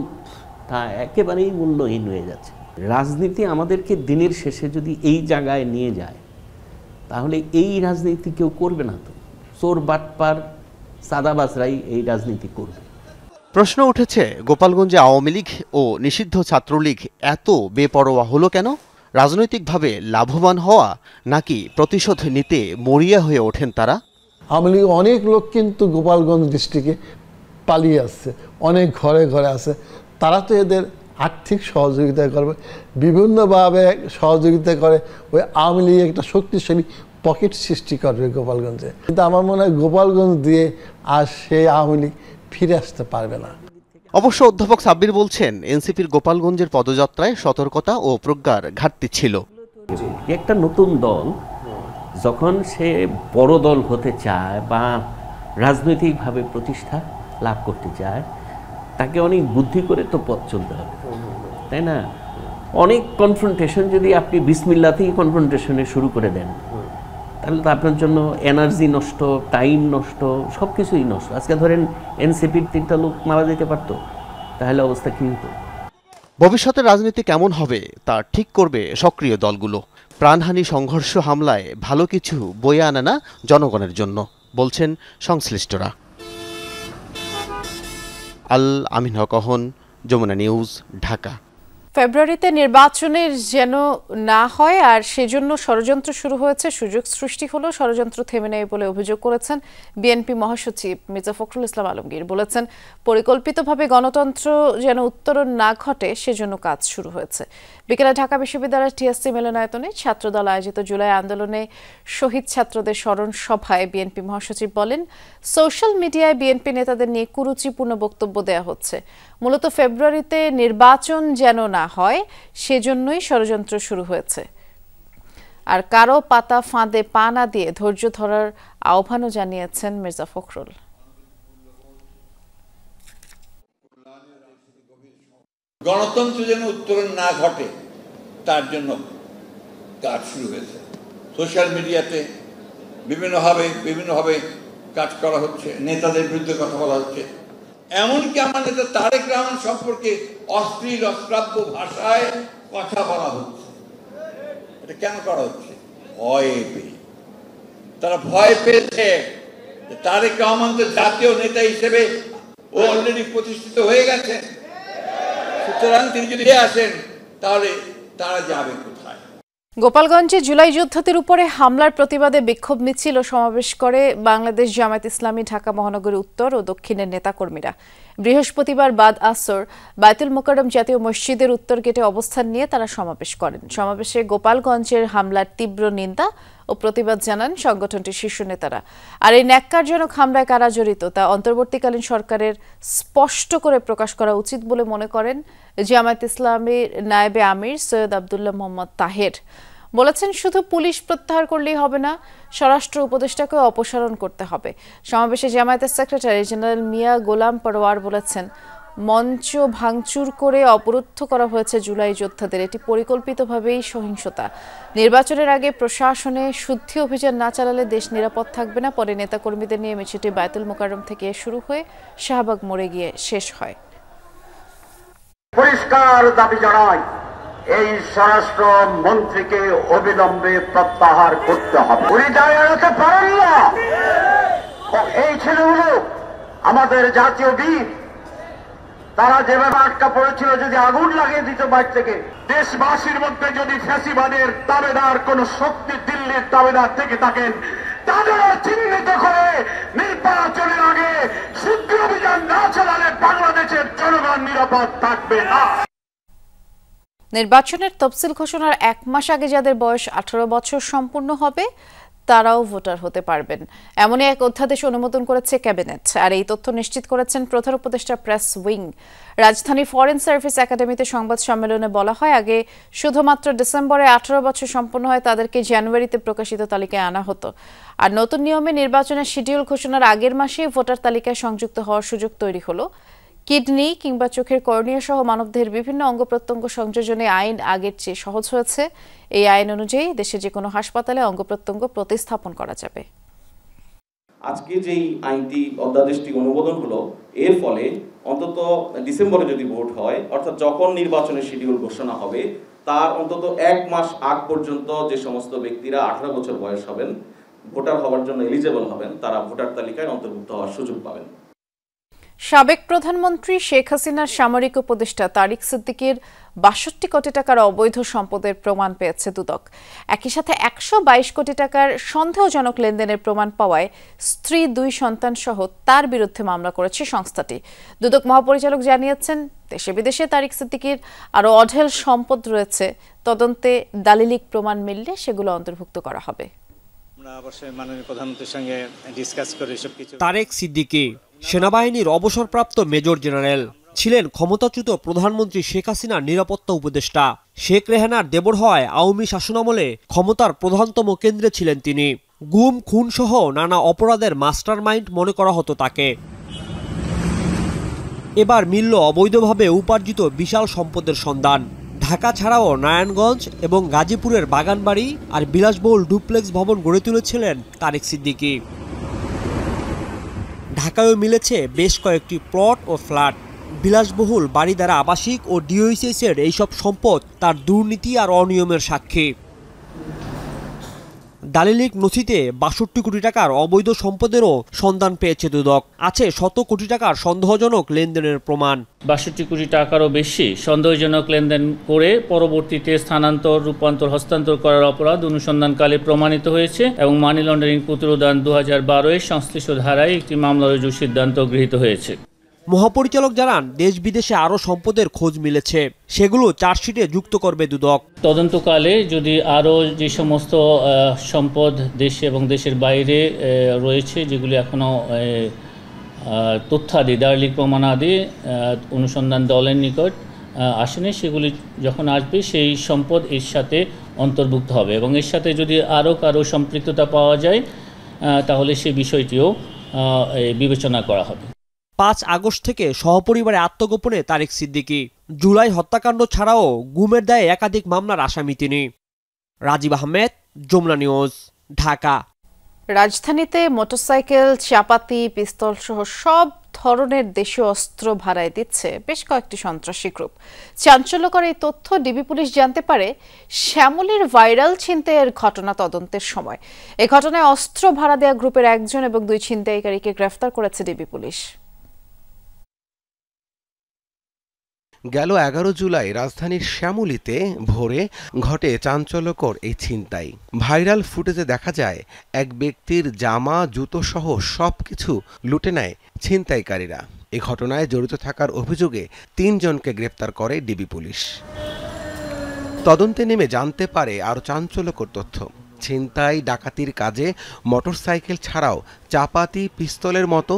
তা একেবারেই মূল্যহীন হয়ে যাচ্ছে। রাজনীতি আমাদেরকে দিনের শেষে যদি এই জায়গায় নিয়ে যায়, তাহলে এই রাজনীতি কেউ করবে না। তো চোর বাটপার সাদাবাজরাই এই রাজনীতি করবে। প্রশ্ন উঠেছে, গোপালগঞ্জে আওয়ামী লীগ ও নিষিদ্ধ ছাত্রলীগ এত বেপরোয়া হলো কেন? রাজনৈতিকভাবে লাভবান হওয়া নাকি প্রতিশোধ নিতে মরিয়া হয়ে ওঠেন তারা? আওয়ামী লীগ অনেক লোক কিন্তু গোপালগঞ্জ ডিস্ট্রিক্টে পালিয়ে আসছে, অনেক ঘরে ঘরে আছে। তারা তো এদের আর্থিক সহযোগিতা করবে, বিভিন্নভাবে সহযোগিতা করে ওই আওয়ামী লীগ একটা শক্তিশালী পকেট সৃষ্টি করবে গোপালগঞ্জে। কিন্তু আমার মনে হয় গোপালগঞ্জ দিয়ে আর সেই আওয়ামী লীগ ফিরে আসতে পারবে না। অবশ্য অধ্যাপক সাব্বির বলছেন, এনসিপির গোপালগঞ্জের পদযাত্রায় সতর্কতা ও প্রজ্ঞার ঘাটতি ছিল। একটা নতুন দল যখন সে বড় দল হতে চায় বা রাজনৈতিকভাবে প্রতিষ্ঠা লাভ করতে চায়, তাকে অনেক বুদ্ধি করে তো পথ চলতে হবে, তাই না? অনেক কনফ্রন্টেশন যদি আপনি বিসমিল্লাতেই কনফ্রন্টেশনে শুরু করে দেন, তাহলে তো আপনার জন্য এনার্জি নষ্ট, টাইম নষ্ট, সব কিছুই নষ্ট। আজকে ধরেন এনসিপির 3টা লোক মারা যেতে পারতো, তাহলে অবস্থা কী হতো? ভবিষ্যতের রাজনীতি কেমন হবে তা ঠিক করবে সক্রিয় দলগুলো। প্রাণহানি, সংঘর্ষ, হামলায় ভালো কিছু বয়ে আনে না জনগণের জন্য, বলছেন সংশ্লিষ্টরা। আল আমিন হক অহন, যমুনা নিউজ, ঢাকা। ফেব্রুয়ারিতে নির্বাচনের যেন না হয় আর সেজন্য ষড়যন্ত্র শুরু হয়েছে, সুযোগ সৃষ্টি হলো, ষড়যন্ত্র থেমে নেই বলে অভিযোগ করেছেন বিএনপি মহাসচিব মির্জা ফখরুল ইসলাম আলমগীর। বলেছেন, পরিকল্পিতভাবে গণতন্ত্র যেন উত্তরণ না ঘটে সেজন্য কাজ শুরু হয়েছে। বিকেলে ঢাকা বিশ্ববিদ্যালয়ের টিএসসি মিলনায়তনে ছাত্রদল আয়োজিত জুলাই আন্দোলনে শহীদ ছাত্রদের স্মরণ সভায় বিএনপি মহাসচিব বলেন, সোশ্যাল মিডিয়ায় বিএনপি নেতাদের নিয়ে কুরুচিপূর্ণ বক্তব্য দেওয়া হচ্ছে। মূলত ফেব্রুয়ারিতে নির্বাচন যেন না হয় সেজন্যই ষড়যন্ত্র শুরু হয়েছে। আর কারো পাতা ফাঁদে পা না দিয়ে ধৈর্য ধরার আহ্বানও জানিয়েছেন মির্জা ফখরুল। গণতন্ত্র যেন উত্তরণ না ঘটে তার জন্য কাজ শুরু হয়েছে। সোশ্যাল মিডিয়াতে বিভিন্নভাবে কাজ করা হচ্ছে, নেতাদের বিরুদ্ধে কথা বলা হচ্ছে। এমনকি আমার নেতা তারেক রহমান সম্পর্কে অশ্লীল অশ্রাব্য ভাষায় কথা বলা হচ্ছে। এটা কেন করা হচ্ছে? ভয় পেয়ে। তারা ভয় পেয়েছে যে তারেক রহমান তো জাতীয় নেতা হিসেবে ও অলরেডি প্রতিষ্ঠিত হয়ে গেছে, সুতরাং তিনি যদি আসেন তাহলে তারা যাবে কোথায়? গোপালগঞ্জে জুলাই যোদ্ধাদের উপরে হামলার প্রতিবাদে বিক্ষোভ মিছিল ও সমাবেশ করে বাংলাদেশ জামায়াত ইসলামী ঢাকা মহানগরী উত্তর ও দক্ষিণের নেতাকর্মীরা। বৃহস্পতিবার বাদ আসর বায়তুল মোকাররম জাতীয় মসজিদের উত্তর গেটে অবস্থান নিয়ে তারা সমাবেশ করেন। সমাবেশে গোপালগঞ্জের হামলার তীব্র নিন্দা ও প্রতিবাদ জানান সংগঠনটির শীর্ষ নেতারা। আর এই ন্যাক্কারজনক হামলায় কারা জড়িত তা অন্তর্বর্তীকালীন সরকারের স্পষ্ট করে প্রকাশ করা উচিত বলে মনে করেন জামায়াত ইসলামীর নায়েবে আমির সৈয়দ আব্দুল্লাহ মোহাম্মদ তাহের। বলেছেন, শুধু পুলিশ প্রত্যাহার করলেই হবে না, স্বরাষ্ট্র উপদেষ্টাকে অপসারণ করতে হবে। সমাবেশে জামায়াতের সেক্রেটারি জেনারেল মিয়া গোলাম পরোয়ার বলেছেন, মঞ্চ ভাঙচুর করে অবরুদ্ধ করা হয়েছে জুলাই যোদ্ধাদের, এটি পরিকল্পিতভাবেই সহিংসতা। নির্বাচনের আগে প্রশাসনে শুদ্ধি অভিযান না চালালে দেশ নিরাপদ থাকবে না। পরে নেতাকর্মীদের নিয়ে মিছিলটি বায়তুল মোকাররম থেকে শুরু হয়ে শাহবাগ মোড়ে গিয়ে শেষ হয়। পরিষ্কার দাবি জানাই, এই স্বরাষ্ট্র মন্ত্রীকে অবিলম্বে প্রত্যাহার করতে হবে। উনি দাঁড়াতে পারেন না। এই ছেলেগুলো আমাদের জাতীয় বীর, তারা যেভাবে আটকা পড়েছিল, যদি আগুন লাগিয়ে দিত বাইর থেকে, দেশবাসীর মধ্যে যদি ফ্যাসিবাদের দাবেদার কোন শক্তি দিল্লির দাবেদার থেকে থাকেন, তাদেরও চিহ্নিত করে নির্বাচনের আগে শুদ্ধ অভিযান না চালালে বাংলাদেশের জনগণ নিরাপদ থাকবে না। নির্বাচনের তফসিল ঘোষণার 1 মাস আগে যাদের বয়স 18 বছর সম্পূর্ণ হবে তারাও ভোটার হতে পারবেন, এমনই এক অধ্যাদেশ অনুমোদন করেছে ক্যাবিনেট। আর এই তথ্য নিশ্চিত করেছেন প্রধান উপদেষ্টা প্রেস উইং। রাজধানীর ফরেন সার্ভিস একাডেমিতে সংবাদ সম্মেলনে বলা হয়, আগে শুধুমাত্র ডিসেম্বরে 18 বছর সম্পন্ন হয় তাদেরকে জানুয়ারিতে প্রকাশিত তালিকায় আনা হতো। আর নতুন নিয়মে নির্বাচনের শিডিউল ঘোষণার আগের মাসেই ভোটার তালিকায় সংযুক্ত হওয়ার সুযোগ তৈরি হলো। কিডনি কিংবা চোখের কর্নিয়া সহ মানবদেহের বিভিন্ন অঙ্গ প্রত্যঙ্গ সংযোজনে আইন আগের চেয়ে সহজ হয়েছে। এই আইন অনুযায়ী দেশে যে কোনো হাসপাতালে অঙ্গ প্রত্যঙ্গ প্রতিস্থাপন করা যাবে। আজকে যেই আইনটি অধ্যাদেশটি অনুমোদন হলো, এর ফলে অন্তত ডিসেম্বরে যদি ভোট হয়, অর্থাৎ যখন নির্বাচনের শিডিউল ঘোষণা হবে তার অন্তত 1 মাস আগ পর্যন্ত যে সমস্ত ব্যক্তিরা 18 বছর বয়স হবেন, ভোটার হওয়ার জন্য এলিজেবল হবেন, তারা ভোটার তালিকায় অন্তর্ভুক্ত হওয়ার সুযোগ পাবেন। সাবেক প্রধানমন্ত্রী শেখ হাসিনার সামরিক উপদেষ্টা তারিক সিদ্দিকীর ৬২ কোটি টাকার অবৈধ সম্পদের প্রমাণ পেয়েছে দুদক। একই সাথে ১২২ কোটি টাকার সন্দেহজনক লেনদেনের প্রমাণ পাওয়ায় স্ত্রী, 2 সন্তান সহ তার বিরুদ্ধে মামলা করেছে সংস্থাটি। দুদক মহাপরিচালক জানিয়েছেন, দেশে বিদেশে তারিক সিদ্দিকীর আরও অঢেল সম্পদ রয়েছে। তদন্তে দালিলিক প্রমাণ মিললে সেগুলো অন্তর্ভুক্ত করা হবে। আমরা অবশ্যই মাননীয় প্রধানমন্ত্রীর সঙ্গে ডিসকাস করে সবকিছু। তারেক সিদ্দিকী সেনাবাহিনীর অবসরপ্রাপ্ত মেজর জেনারেল, ছিলেন ক্ষমতাচ্যুত প্রধানমন্ত্রী শেখ হাসিনার নিরাপত্তা উপদেষ্টা। শেখ রেহানার দেবর হওয়ায় আওয়ামী শাসনামলে ক্ষমতার প্রধানতম কেন্দ্রে ছিলেন তিনি। গুম, খুন সহ নানা অপরাধের মাস্টার মাইন্ড মনে করা হতো তাকে। এবার মিলল অবৈধভাবে উপার্জিত বিশাল সম্পদের সন্ধান। ঢাকা ছাড়াও নারায়ণগঞ্জ এবং গাজীপুরের বাগানবাড়ি আর বিলাসবহুল ডুপ্লেক্স ভবন গড়ে তুলেছিলেন তারেক সিদ্দিকী। ঢাকায়ও মিলেছে বেশ কয়েকটি প্লট ও ফ্ল্যাট। বিলাসবহুল বাড়ি দ্বারা আবাসিক ও ডিওএইচএসের এইসব সম্পদ তার দুর্নীতি আর অনিয়মের সাক্ষী। দালিলিক নথিতে ৬২ কোটি টাকার অবৈধ সম্পদেরও সন্ধান পেয়েছে দুদক। আছে শত কোটি টাকার সন্দেহজনক লেনদেনের প্রমাণ। ৬২ কোটি টাকারও বেশি সন্দেহজনক লেনদেন করে পরবর্তীতে স্থানান্তর, রূপান্তর, হস্তান্তর করার অপরাধ অনুসন্ধানকালে প্রমাণিত হয়েছে এবং মানি লন্ডারিং প্রতিরোধ ২০১২-এর সংশ্লিষ্ট ধারায় একটি মামলা রুজুর সিদ্ধান্ত গৃহীত হয়েছে। মহাপরিচালক জানান, দেশ বিদেশে আরও সম্পদের খোঁজ মিলেছে, সেগুলো চার্জশিটে যুক্ত করবে দুদক। তদন্তকালে যদি আরও যে সমস্ত সম্পদ দেশে এবং দেশের বাইরে রয়েছে, যেগুলি এখনও তথ্যাদি, দালিলিক প্রমাণাদি অনুসন্ধান দলের নিকট আসেনি, সেগুলি যখন আসবে সেই সম্পদ এর সাথে অন্তর্ভুক্ত হবে এবং এর সাথে যদি আরও কারো সম্পৃক্ততা পাওয়া যায় তাহলে সেই বিষয়টিও বিবেচনা করা হবে। ৫ আগস্ট থেকে সহপরিবারে আত্মগোপনে তারেক সিদ্দিকী। জুলাই হত্যাকাণ্ড ছাড়াও গুমের দায়ে একাধিক মামলার আসামি তিনি। রাজীব আহমেদ, যমুনা নিউজ, ঢাকা। রাজধানীতে মোটরসাইকেল, চাপাতি, পিস্তল সহ সব ধরনের দেশীয় অস্ত্র ভাড়ায় দিচ্ছে বেশ কয়েকটি সন্ত্রাসী গ্রুপ। চাঞ্চল্যকর এই তথ্য ডিবি পুলিশ জানতে পারে শ্যামলীর ভাইরাল ছিনতাইয়ের ঘটনা তদন্তের সময়। এই ঘটনায় অস্ত্র ভাড়া দেওয়া গ্রুপের ১ জন এবং ২ ছিনতাইকারীকে গ্রেফতার করেছে ডিবি পুলিশ। গেল ১১ জুলাই রাজধানীর শ্যামলীতে ভোরে ঘটে চাঞ্চল্যকর এই ছিনতাই। ভাইরাল ফুটেজে দেখা যায় এক ব্যক্তির জামা, জুতো সহ সবকিছু লুটে নেয় ছিনতাইকারীরা। এই ঘটনায় জড়িত থাকার অভিযোগে ৩ জনকে গ্রেপ্তার করে ডিবি পুলিশ। তদন্তে নেমে জানতে পারে আরও চাঞ্চল্যকর তথ্য। ছিনতাই, ডাকাতির কাজে মোটরসাইকেল ছাড়াও চাপাতি, পিস্তলের মতো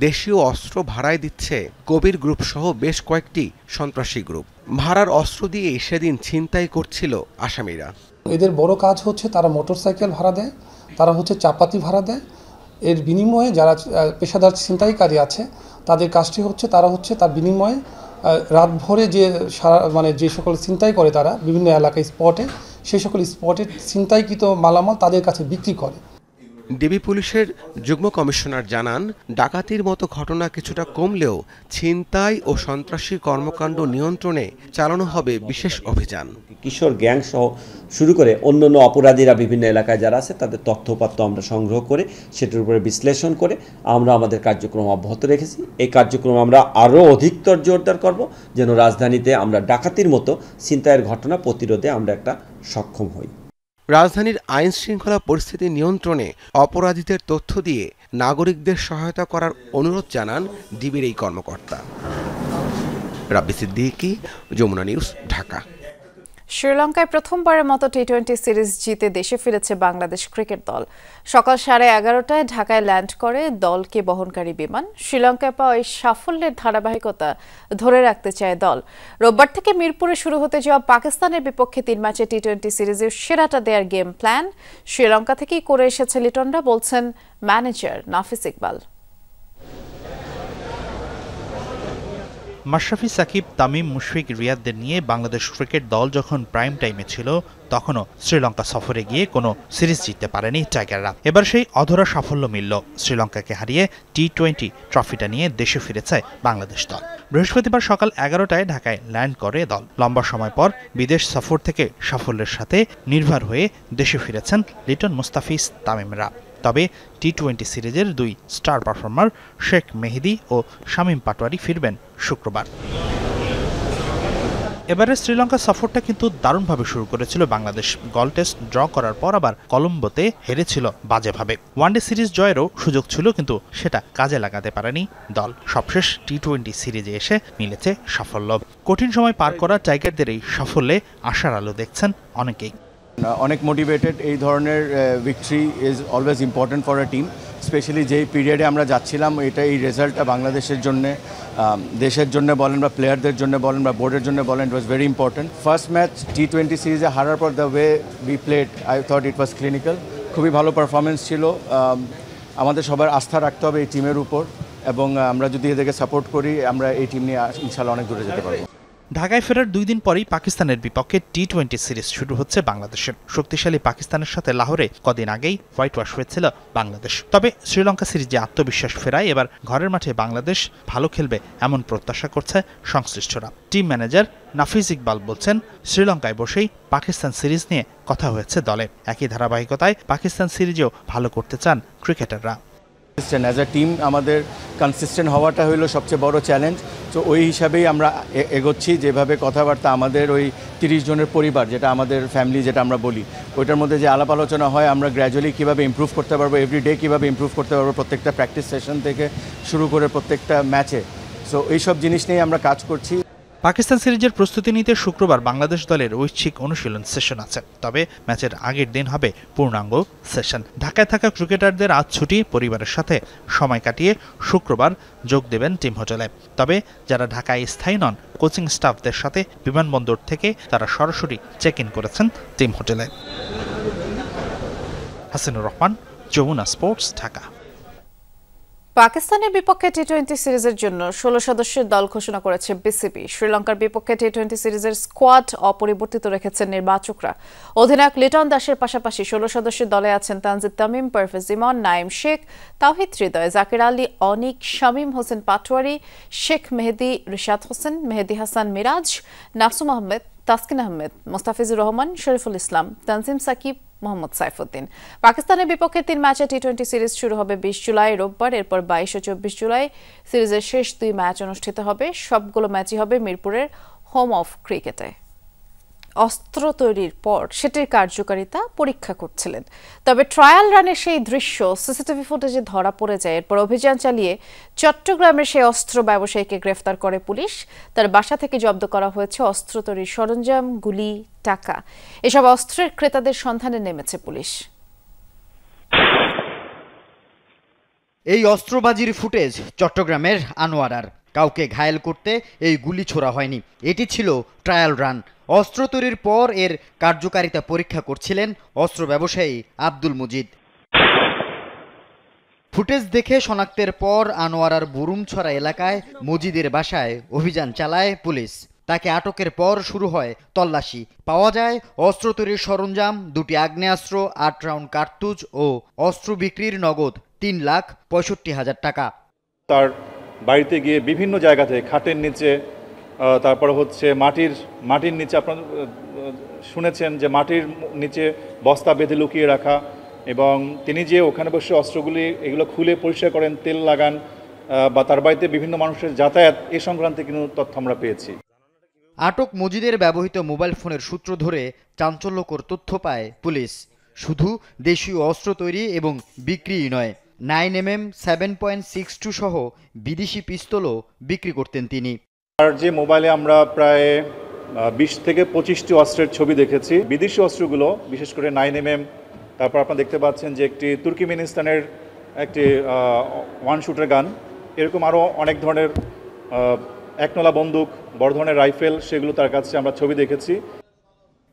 দেশীয় অস্ত্র ভাড়ায় দিচ্ছে কবির গ্রুপ সহ বেশ কয়েকটি সন্ত্রাসী গ্রুপ। ভাড়ার অস্ত্র দিয়ে সেদিন ছিনতাই করছিল আসামিরা। এদের বড় কাজ হচ্ছে তারা মোটরসাইকেল ভাড়া দেয়, তারা হচ্ছে চাপাতি ভাড়া দেয়। এর বিনিময়ে যারা পেশাদার ছিনতাইকারী আছে তাদের কাজটি হচ্ছে তার বিনিময়ে রাত ভরে যে সকল ছিনতাই করে তারা বিভিন্ন এলাকায় স্পটে, সেই সকল স্পটে ছিনতাইকৃত মালামাল তাদের কাছে বিক্রি করে। ডিবি পুলিশের যুগ্ম কমিশনার জানান, ডাকাতির মতো ঘটনা কিছুটা কমলেও ছিনতাই ও সন্ত্রাসী কর্মকাণ্ড নিয়ন্ত্রণে চালানো হবে বিশেষ অভিযান। কিশোর গ্যাং সহ শুরু করে অন্যান্য অপরাধীরা বিভিন্ন এলাকায় যারা আছে তাদের তথ্যপাত্র আমরা সংগ্রহ করে সেটার উপরে বিশ্লেষণ করে আমরা আমাদের কার্যক্রম অব্যাহত রেখেছি। এই কার্যক্রম আমরা আরও অধিকতর জোরদার করব, যেন রাজধানীতে আমরা ডাকাতির মতো ছিনতাইয়ের ঘটনা প্রতিরোধে আমরা একটা সক্ষম হই। রাজধানীর আইন শৃঙ্খলা পরিস্থিতি নিয়ন্ত্রণে অপরাধীদের তথ্য দিয়ে নাগরিকদের সহায়তা করার অনুরোধ জানান ডিবির এই কর্মকর্তা। রাব্বি সিদ্দিকী, যমুনা নিউজ, ঢাকা। শ্রীলঙ্কায় প্রথমবারের মতো টি-20 সিরিজ জিতে দেশে ফিরেছে বাংলাদেশ ক্রিকেট দল। সকাল 11:30টায় ঢাকায় ল্যান্ড করে দলকে বহনকারী বিমান। শ্রীলঙ্কায় পাওয়া এই সাফল্যের ধারাবাহিকতা ধরে রাখতে চায় দল। রোববার থেকে মিরপুরে শুরু হতে যাওয়া পাকিস্তানের বিপক্ষে 3 ম্যাচে টি-20 সিরিজের সেরাটা দেওয়ার গেম প্ল্যান শ্রীলঙ্কা থেকেই করে এসেছে লিটনরা, বলছেন ম্যানেজার নাফিস ইকবাল। মাশরাফি, সাকিব, তামিম, মুশফিক, রিয়াদদের নিয়ে বাংলাদেশ ক্রিকেট দল যখন প্রাইম টাইমে ছিল তখনও শ্রীলঙ্কা সফরে গিয়ে কোনো সিরিজ জিততে পারেনি টাইগাররা। এবার সেই অধরা সাফল্য মিলল। শ্রীলঙ্কাকে হারিয়ে টি-20 ট্রফিটা নিয়ে দেশে ফিরেছে বাংলাদেশ দল। বৃহস্পতিবার সকাল 11টায় ঢাকায় ল্যান্ড করে দল। লম্বা সময় পর বিদেশ সফর থেকে সাফল্যের সাথে নির্ভর হয়ে দেশে ফিরেছেন লিটন, মুস্তাফিজ, তামিমরা। তবে টি-20 সিরিজের 2 স্টার পারফর্মার শেখ মেহেদী ও শামীম পাটোয়ারি ফিরবেন শুক্রবার। এবারে শ্রীলঙ্কা সফরটা কিন্তু দারুণভাবে শুরু করেছিল বাংলাদেশ। গল টেস্ট ড্র করার পর আবার কলম্বোতে হেরেছিল বাজেভাবে। ওয়ানডে সিরিজ জয়েরও সুযোগ ছিল, কিন্তু সেটা কাজে লাগাতে পারেনি দল। সবশেষ টি-20 সিরিজে এসে মিলেছে সাফল্য। কঠিন সময় পার করা টাইগারদের এই সাফল্যে আশার আলো দেখছেন অনেকেই। অনেক মোটিভেটেড। এই ধরনের victory is always important for a team, specially যেই পিরিয়ডে আমরা যাচ্ছিলাম। এই রেজাল্টটা বাংলাদেশের জন্য, দেশের জন্য বলেন বা প্লেয়ারদের জন্য বলেন বা বোর্ডের জন্য বলেন, it was very important. First match টি-20 সিরিজে হারার পর the way we played, I thought it was clinical. খুবই ভালো পারফরমেন্স ছিল। আমাদের সবার আস্থা রাখতে হবে এই টিমের উপর, এবং আমরা যদি এদেরকে সাপোর্ট করি আমরা এই টিম নিয়ে ইনশাআল্লাহ অনেক দূরে যেতে পারবো। ঢাকায় ফেরার 2 দিন পরেই পাকিস্তানের বিপক্ষে টি-20 সিরিজ শুরু হচ্ছে বাংলাদেশের। শক্তিশালী পাকিস্তানের সাথে লাহোরে কদিন আগেই হোয়াইট ওয়াশ হয়েছিল বাংলাদেশ। তবে শ্রীলঙ্কা সিরিজে আত্মবিশ্বাস ফেরায় এবার ঘরের মাঠে বাংলাদেশ ভালো খেলবে এমন প্রত্যাশা করছে সংশ্লিষ্টরা। টিম ম্যানেজার নাফিজ ইকবাল বলছেন, শ্রীলঙ্কায় বসেই পাকিস্তান সিরিজ নিয়ে কথা হয়েছে দলে। একই ধারাবাহিকতায় পাকিস্তান সিরিজেও ভালো করতে চান ক্রিকেটাররা। অ্যাজ আ টিম আমাদের কনসিস্টেন্ট হওয়াটা হলো সবচেয়ে বড় চ্যালেঞ্জ। তো ওই হিসাবেই আমরা এগোচ্ছি, যেভাবে কথাবার্তা আমাদের ওই 30 জনের পরিবার, যেটা আমাদের ফ্যামিলি যেটা আমরা বলি, ওইটার মধ্যে যে আলাপ আলোচনা হয় আমরা গ্র্যাজুয়ালি কীভাবে ইমপ্রুভ করতে পারবো, এভরিডে কীভাবে ইমপ্রুভ করতে পারবো, প্রত্যেকটা প্র্যাকটিস সেশন থেকে শুরু করে প্রত্যেকটা ম্যাচে। সো এইসব জিনিস নিয়ে আমরা কাজ করছি। পাকিস্তান সিরিজের প্রস্তুতি নিতে শুক্রবার বাংলাদেশ দলের ঐচ্ছিক অনুশীলন সেশন আছে। তবে ম্যাচের আগের দিন হবে পূর্ণাঙ্গ সেশন। ঢাকায় থাকা ক্রিকেটারদের আজ ছুটি, পরিবারের সাথে সময় কাটিয়ে শুক্রবার যোগ দেবেন টিম হোটেলে। তবে যারা ঢাকায় স্থায়ী নন, কোচিং স্টাফদের সাথে বিমানবন্দর থেকে তারা সরাসরি চেক ইন করেছেন টিম হোটেলে। হাসিনুর রহমান, যমুনা স্পোর্টস, ঢাকা। পাকিস্তানের বিপক্ষে টি-20 সিরিজের জন্য 16 সদস্যের দল ঘোষণা করেছে বিসিবি। শ্রীলঙ্কার বিপক্ষে টি-20 সিরিজের স্কোয়াড অপরিবর্তিত রেখেছেন নির্বাচকরা। অধিনায়ক লিটন দাসের পাশাপাশি 16 সদস্যের দলে আছেন তানজিদ তামিম, পারভেজ ইমন, নাইম শেখ, তাওহিদ হৃদয়, জাকির আলী, অনিক, শামীম হোসেন পাটোয়ারি, শেখ মেহেদি, রিশাদ হোসেন, মেহেদি হাসান মিরাজ, নাসুম আহমেদ, তাসকিন আহমেদ, মোস্তাফিজুর রহমান, শরীফুল ইসলাম, তানজিম সাকিব, মোহাম্মদ সাইফুদ্দিন। পাকিস্তানের বিপক্ষে 3 ম্যাচে টি-20 সিরিজ শুরু হবে 20 জুলাই রোববার। এরপর 22 ও 24 জুলাই সিরিজের শেষ 2 ম্যাচ অনুষ্ঠিত হবে। সবগুলো ম্যাচই হবে মিরপুরের হোম অফ ক্রিকেটে। অস্ত্র তৈরির পর সেটির কার্যকারিতা পরীক্ষা করছিলেন। তবে ট্রায়াল রানের সেই দৃশ্য সিসিটিভি ফুটেজে ধরা পড়ে যায়। এরপর অভিযান চালিয়ে চট্টগ্রামের সেই অস্ত্র ব্যবসায়ীকে গ্রেফতার করে পুলিশ। তার বাসা থেকে জব্দ করা হয়েছে অস্ত্র তৈরির সরঞ্জাম, গুলি, টাকা। এসব অস্ত্রের ক্রেতাদের সন্ধানে নেমেছে পুলিশ। এই অস্ত্রবাজির ফুটেজ চট্টগ্রামের আনোয়ারার। কাউকে ঘায়েল করতে এই গুলি ছোড়া হয়নি, এটি ছিল ট্রায়াল রান। অস্ত্র তৈরির পর এর কার্যকারিতা পরীক্ষা করছিলেন অস্ত্র ব্যবসায়ী আব্দুল মুজিদ। ফুটেজ দেখে শনাক্তের পর আনোয়ারার বুরুমছড়া এলাকায় মুজিদের বাসায় অভিযান চালায় পুলিশ। তাকে আটকের পর শুরু হয় তল্লাশি। পাওয়া যায় অস্ত্র তৈরির সরঞ্জাম, 2টি আগ্নেয়াস্ত্র, 8 রাউন্ড কার্তুজ ও অস্ত্র বিক্রির নগদ 3,65,000 টাকা। তার বাড়িতে গিয়ে বিভিন্ন জায়গা থেকে খাটের নিচে, তারপর হচ্ছে মাটির নিচে, আপনারা শুনেছেন যে মাটির নিচে বস্তা বেঁধে লুকিয়ে রাখা, এবং তিনি যে ওখানে বসে অস্ত্রগুলি এগুলো খুলে পরিষ্কার করেন, তেল লাগান, বা তার বাড়িতে বিভিন্ন মানুষের যাতায়াত, এ সংক্রান্তে কিন্তু তথ্য আমরা পেয়েছি। আটক মুজিদের ব্যবহৃত মোবাইল ফোনের সূত্র ধরে চাঞ্চল্যকর তথ্য পায় পুলিশ। শুধু দেশীয় অস্ত্র তৈরি এবং বিক্রিই নয়, 9mm 7.62 সহ বিদেশি পিস্তলও বিক্রি করতেন তিনি। আর যে মোবাইলে আমরা প্রায় 20 থেকে 25টি অস্ত্রের ছবি দেখেছি। বিদেশি অস্ত্রগুলো বিশেষ করে 9mm, তারপর আপনারা দেখতে পাচ্ছেন যে একটি তুর্কিমেনিস্তানের একটি 1 শুটার গান, এরকম আরও অনেক ধরনের একনলা বন্দুক, বড় ধরনের রাইফেল, সেগুলো তার কাছে আমরা ছবি দেখেছি।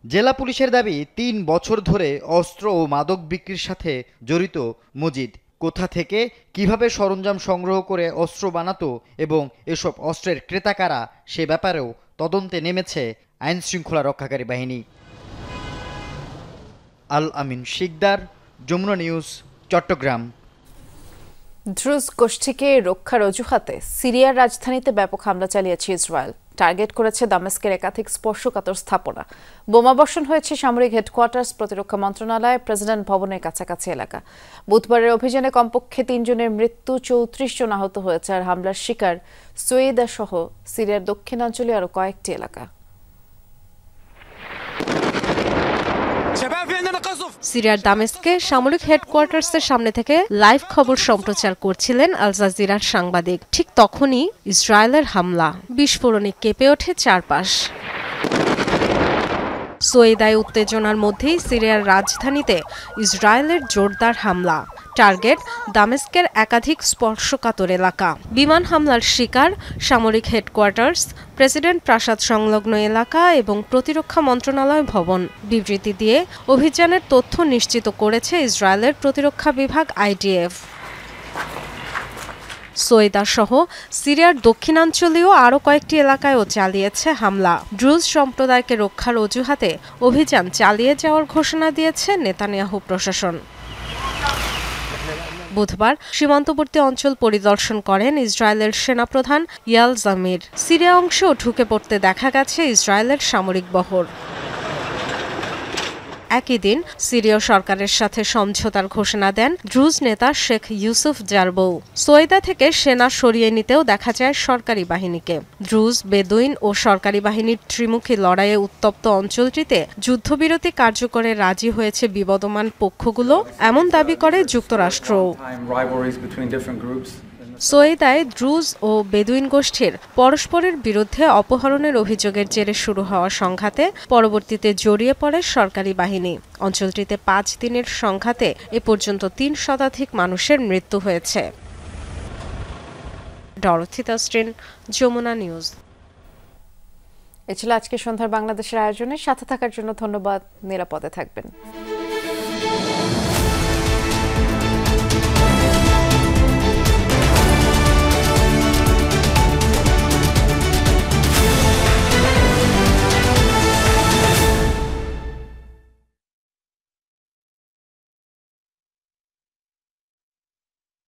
জেলা পুলিশের দাবি 3 বছর ধরে অস্ত্র ও মাদক বিক্রির সাথে জড়িত মুজিদ। কোথা থেকে কিভাবে সরঞ্জাম সংগ্রহ করে অস্ত্র বানাতো এবং এসব অস্ত্রের ক্রেতা কারা, সে ব্যাপারেও তদন্তে নেমেছে আইন শৃঙ্খলা রক্ষাকারী বাহিনী। আল আমিন শিকদার, যমুনা নিউজ, চট্টগ্রাম। দ্রুজ গোষ্ঠীকে রক্ষার অজুহাতে সিরিয়ার রাজধানীতে ব্যাপক হামলা চালিয়েছে ইসরায়েল। টার্গেট করেছে দামেস্কের একাধিক স্পর্শকাতর স্থাপনা। বোমাবর্ষণ হয়েছে সামরিক হেডকোয়ার্টার্স, প্রতিরক্ষা মন্ত্রণালয়, প্রেসিডেন্ট ভবনের কাছাকাছি এলাকা। বুধবারের অভিযানে কমপক্ষে 3 জনের মৃত্যু, 34 জন আহত হয়েছে। আর হামলার শিকার সোয়েদা সহ সিরিয়ার দক্ষিণাঞ্চলে আরও কয়েকটি এলাকা। সিরিয়ার দামেস্কে সামরিক হেডকোয়ার্টার্সের সামনে থেকে লাইভ খবর সম্প্রচার করছিলেন আল জাজিরার সাংবাদিক। ঠিক তখনই ইসরায়েলের হামলা, বিস্ফোরণে কেঁপে ওঠে চারপাশ। সোয়েদায় উত্তেজনার মধ্যেই সিরিয়ার রাজধানীতে ইসরায়েলের জোরদার হামলা। টার্গেট দামেস্কের একাধিক স্পর্শকাতর এলাকা। বিমান হামলার শিকার সামরিক হেডকোয়ার্টার্স, প্রেসিডেন্ট প্রাসাদ সংলগ্ন এলাকা এবং প্রতিরক্ষা মন্ত্রণালয় ভবন। বিবৃতি দিয়ে অভিযানের তথ্য নিশ্চিত করেছে ইসরায়েলের প্রতিরক্ষা বিভাগ IDF। সোয়েদা সহ সিরিয়ার দক্ষিণাঞ্চলীয় আরও কয়েকটি এলাকায়ও চালিয়েছে হামলা। ড্রুজ সম্প্রদায়কে রক্ষার অজুহাতে অভিযান চালিয়ে যাওয়ার ঘোষণা দিয়েছে নেতানিয়াহু প্রশাসন। বুধবার সীমান্তবর্তী অঞ্চল পরিদর্শন করেন ইসরায়েলের সেনাপ্রধান ইয়াল জামির। সিরিয়া অংশেও ঢুকে পড়তে দেখা গেছে ইসরায়েলের সামরিক বহর। একই দিন সিরীয় সরকারের সাথে সমঝোতার ঘোষণা দেন ড্রুজ নেতা শেখ ইউসুফ জারবৌ। সোয়েদা থেকে সেনা সরিয়ে নিতেও দেখা যায় সরকারি বাহিনীকে। ড্রুজ, বেদুইন ও সরকারি বাহিনীর ত্রিমুখী লড়াইয়ে উত্তপ্ত অঞ্চলটিতে যুদ্ধবিরতি কার্যকরে রাজি হয়েছে বিবদমান পক্ষগুলো, এমন দাবি করে যুক্তরাষ্ট্রও। সোয়েদায় ড্রুজ ও বেদুইন গোষ্ঠীর পরস্পরের বিরুদ্ধে অপহরণের অভিযোগের জেরে শুরু হওয়া সংঘাতে পরবর্তীতে জড়িয়ে পড়ে সরকারি বাহিনী। অঞ্চলটিতে 5 দিনের সংঘাতে এ পর্যন্ত 3 শতাধিক মানুষের মৃত্যু হয়েছে। ডরথি তাস্ট্রিন, যমুনা নিউজ। এ ছিল আজকে সন্ধ্যার বাংলাদেশের আয়োজনে। সাথে থাকার জন্য ধন্যবাদ। নিরাপদে থাকবেন।